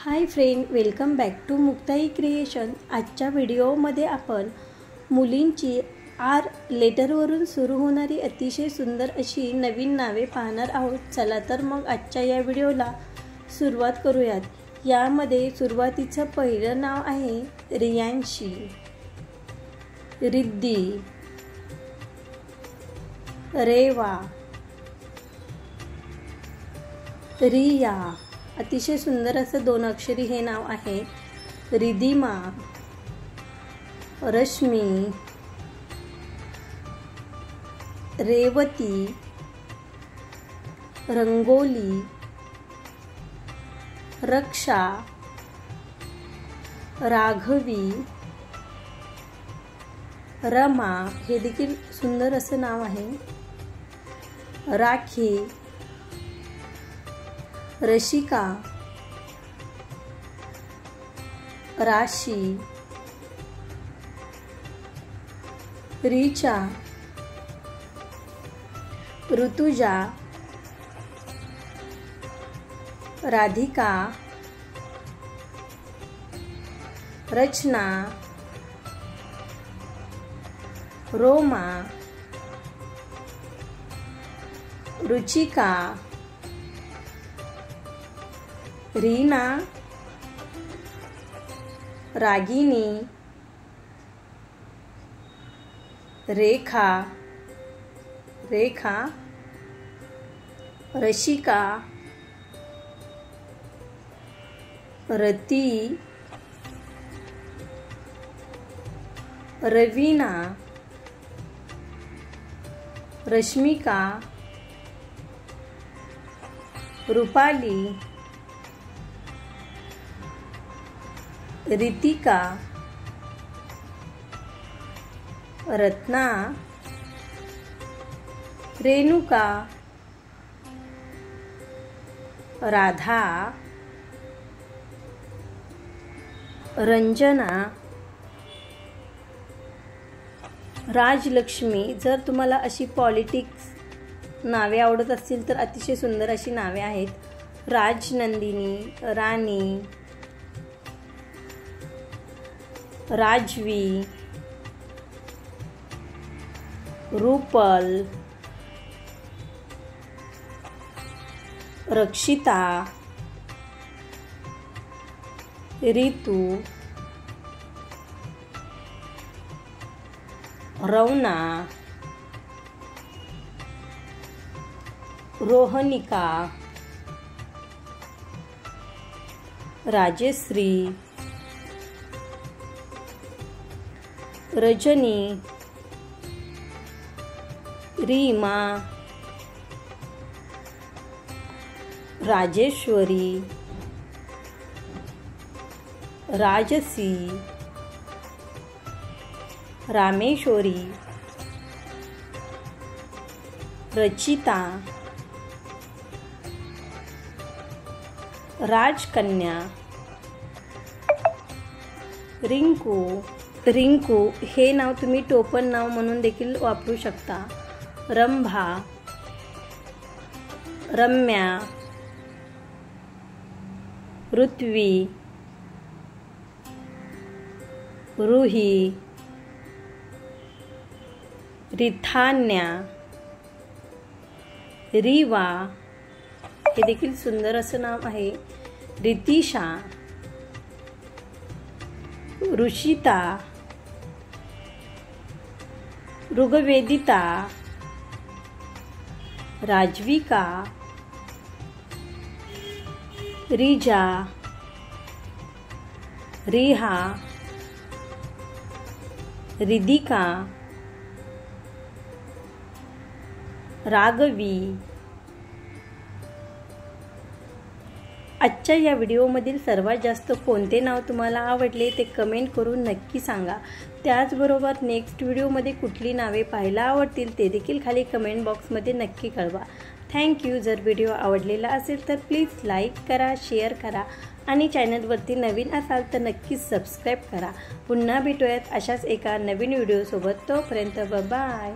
High friend, welcome back to Muktai creation. आजच्या व्हिडिओमध्ये आपण मुलींची आर लेटरवरून सुरू होणारी अतिशय सुंदर अशी नवीन नावे पाहणार आहोत। चला तर मग आजच्या या व्हिडिओला सुरुवात करूयात। यामध्ये सुरुवातीचं पहिलं नाव आहे रियांशी, रिद्धी, रेवा, रिया। अतिशय सुंदर असं 2 अक्षरी हे नाव आहे। रिधिमा, रश्मी, रेवती, रंगोली, रक्षा, राघवी, रमा हे देखील सुंदर असं नाव आहे। राखी, रशिका, राशी, रीचा, ऋतुजा, राधिका, रचना, रोमा, रुचिका, रीना, रागिनी, रेखा, रशिका, रती, रवीना, रश्मिका, रूपाली, रितिका, रत्ना, रेणुका, राधा, रंजना, राजलक्ष्मी। जर तुम्हाला अशी पॉलिटिक्स नावे आवडत असतील तर अतिशय सुंदर अशी नावे आहेत। राजनंदिनी, राणी, राजवी, रूपल, रक्षिता, ऋतू, रौना, रोहनिका, राजश्री, रजनी, रीमा, राजेश्वरी, राजसी, रामेश्वरी, रचिता, राजकन्या, रिंकू हे नाव तुम्ही टोपण नाव म्हणून देखील वापरू शकता। रंभा, रम्या, ऋत्वी, रुही, रिथान्या, रीवा हे देखील सुंदर असं नाव आहे। रितिशा, रुषिता, ऋग्वेदिता, राजविका, रिजा, रिहा, रिदिका, राघवी। आजच्या या व्हिडिओमधील सर्वात जास्त कोणते नाव तुम्हाला आवडले ते कमेंट करून नक्की सांगा। त्याचबरोबर नेक्स्ट व्हिडिओमध्ये कुठली नावे पाहायला आवडतील ते देखील खाली कमेंट बॉक्समध्ये नक्की कळवा। थँक्यू। जर व्हिडिओ आवडलेला असेल तर प्लीज लाईक करा, शेअर करा आणि चॅनलवरती नवीन असाल तर नक्कीच सबस्क्राईब करा। पुन्हा भेटूयात अशाच एका नवीन व्हिडिओसोबत। तोपर्यंत बाय।